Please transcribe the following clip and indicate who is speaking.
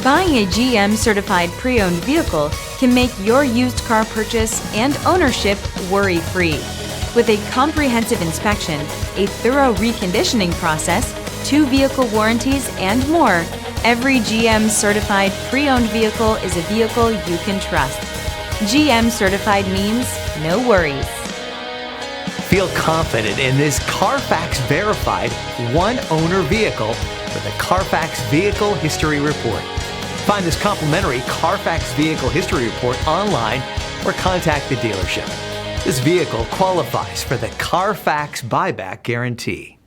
Speaker 1: Buying a GM certified pre-owned vehicle can make your used car purchase and ownership worry-free. With a comprehensive inspection, a thorough reconditioning process, 2 vehicle warranties, and more, every GM certified pre-owned vehicle is a vehicle you can trust. GM certified means no worries.
Speaker 2: Feel confident in this CarFax verified one-owner vehicle with a CarFax Vehicle History Report. Find this complimentary CarFax Vehicle History Report online or contact the dealership. This vehicle qualifies for the CarFax Buyback Guarantee.